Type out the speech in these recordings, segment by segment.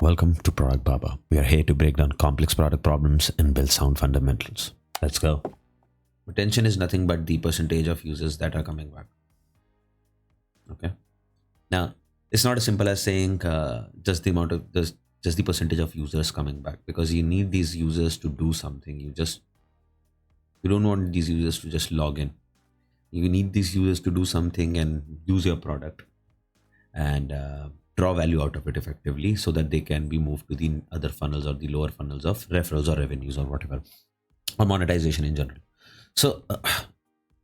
Welcome to Product Baba. We are here to break down complex product problems and build sound fundamentals. Let's go. Retention is nothing but the percentage of users that are coming back. Okay. Now, it's not as simple as saying just the amount of just the percentage of users coming back, because you need these users to do something. You don't want these users to just log in. You need these users to do something and use your product and draw value out of it effectively, so that they can be moved to the other funnels or the lower funnels of referrals or revenues or whatever, or monetization in general. So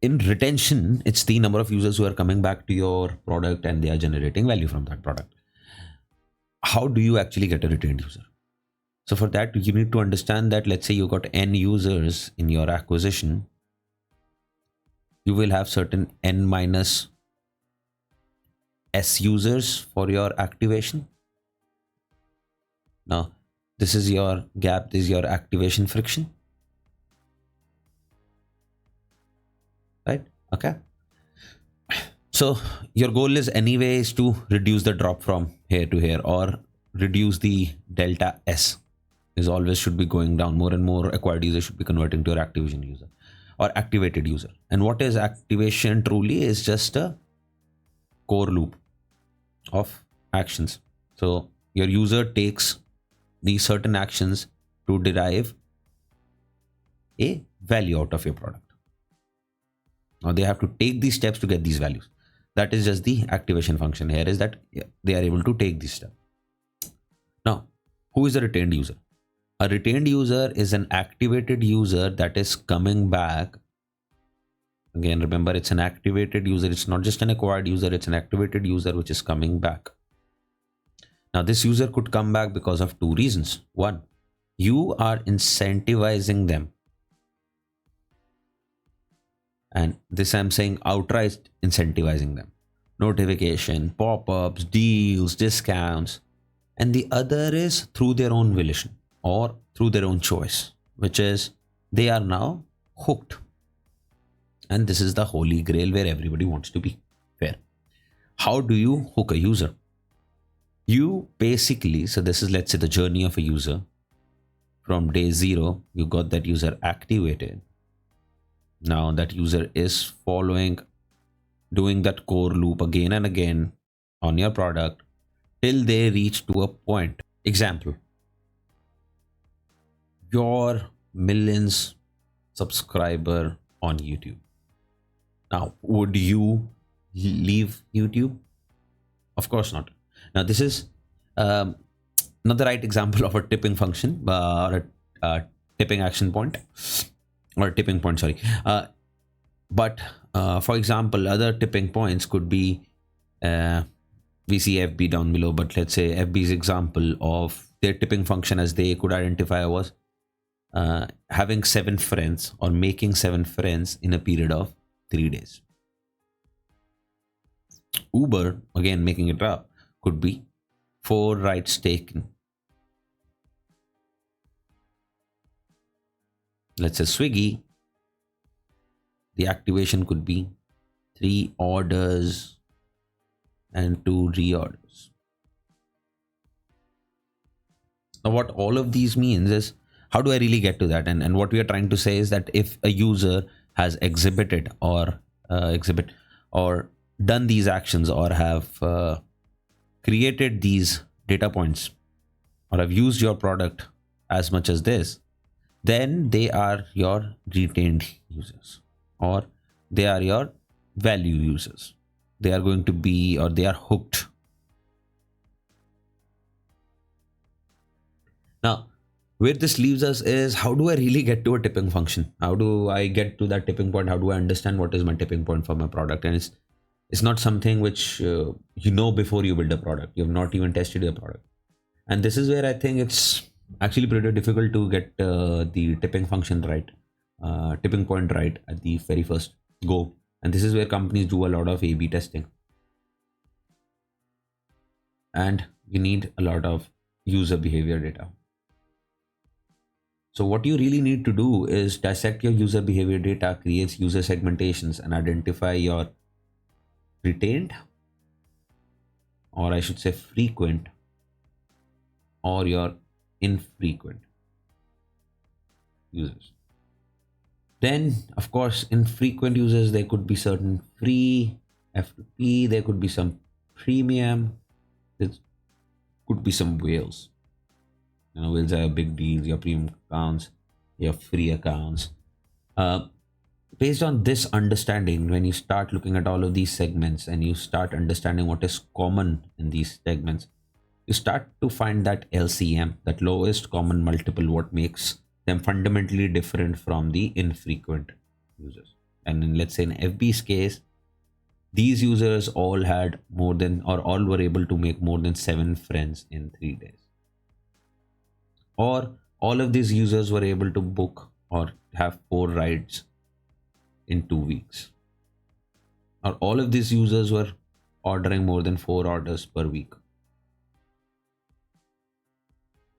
in retention, it's the number of users who are coming back to your product and they are generating value from that product. How do you actually get a retained user? So for that, you need to understand that, let's say you got n users in your acquisition, you will have certain n minus s users for your activation. Now, this is your gap, this is your activation friction, right? Okay. So your goal is anyways to reduce the drop from here to here, or reduce the delta S is always should be going down. More and more acquired users should be converting to your activation user or activated user. And what is activation truly is just a core loop of actions. So your user takes these certain actions to derive a value out of your product. Now they have to take these steps to get these values. That is just the activation function here, is that they are able to take this step. Now, who is a retained user? A retained user is an activated user that is coming back. Again, remember, it's an activated user. It's not just an acquired user. It's an activated user which is coming back. Now, this user could come back because of two reasons. One, you are incentivizing them. And this I'm saying outright incentivizing them. Notification, pop-ups, deals, discounts. And the other is through their own volition or through their own choice, which is they are now hooked. And this is the holy grail where everybody wants to be. Fair. How do you hook a user? You basically, so this is, let's say, the journey of a user. From day 0, you got that user activated. Now that user is doing that core loop again and again on your product till they reach to a point. Example, your millions subscriber on YouTube. Now, would you leave YouTube? Of course not. Now, this is not the right example of a tipping function or a tipping action point. Or tipping point, sorry. But for example, other tipping points could be, we see FB down below, but let's say FB's example of their tipping function as they could identify was having 7 friends or making 7 friends in a period of 3 days. Uber, again making it up, could be 4 rides taken. Let's say Swiggy, the activation could be 3 orders and 2 reorders. Now, what all of these means is, how do I really get to that? And what we are trying to say is that if a user has exhibited or done these actions, or have created these data points, or have used your product as much as this, then they are your retained users, or they are your value users. They are going to be, or they are hooked. Now, where this leaves us is, how do I really get to a tipping function? How do I get to that tipping point? How do I understand what is my tipping point for my product? And it's not something which before you build a product. You have not even tested your product. And this is where I think it's actually pretty difficult to get the tipping function right, tipping point right at the very first go. And this is where companies do a lot of A/B testing. And you need a lot of user behavior data. So what you really need to do is dissect your user behavior data, create user segmentations, and identify your retained, or I should say frequent, or your infrequent users. Then, of course, infrequent users, there could be certain free F2P, there could be some premium, there could be some whales. Whales are big deals, your premium accounts, your free accounts. Uh, Based on this understanding, when you start looking at all of these segments and you start understanding what is common in these segments, you start to find that LCM, that lowest common multiple, what makes them fundamentally different from the infrequent users. And in, let's say, in FB's case, these users all had more than, or all were able to make more than 7 friends in 3 days. Or all of these users were able to book or have 4 rides in 2 weeks. Or all of these users were ordering more than 4 orders per week,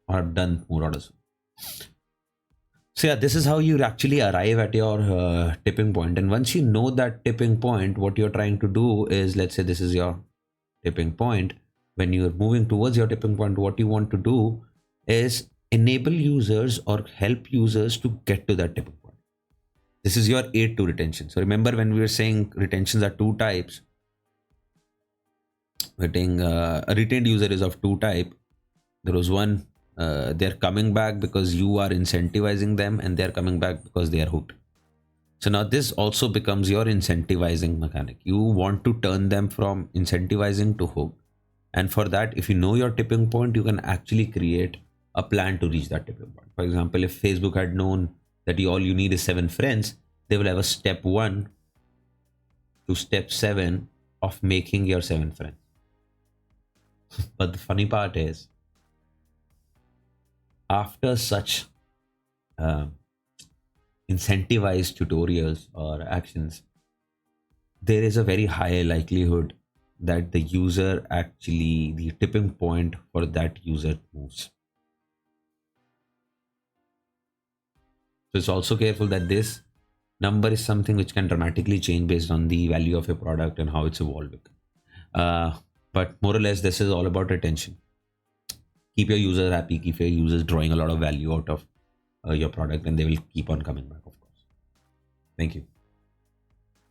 or have done more orders. So yeah, this is how you actually arrive at your tipping point. And once you know that tipping point, what you're trying to do is, let's say this is your tipping point. When you're moving towards your tipping point, what you want to do is enable users or help users to get to that tipping point. This is your aid to retention. So remember, when we were saying retentions are 2 types, a retained user is of 2 types. There was one, they're coming back because you are incentivizing them, and they're coming back because they are hooked. So now this also becomes your incentivizing mechanic. You want to turn them from incentivizing to hook. And for that, if you know your tipping point, you can actually create a plan to reach that tipping point. For example, if Facebook had known that all you need is 7 friends, they will have a step 1 to step 7 of making your 7 friends. But the funny part is, after such incentivized tutorials or actions, there is a very high likelihood that the user actually, the tipping point for that user moves. So it's also careful that this number is something which can dramatically change based on the value of your product and how it's evolving. But more or less, this is all about retention. Keep your users happy, keep your users drawing a lot of value out of your product, and they will keep on coming back, of course. Thank you.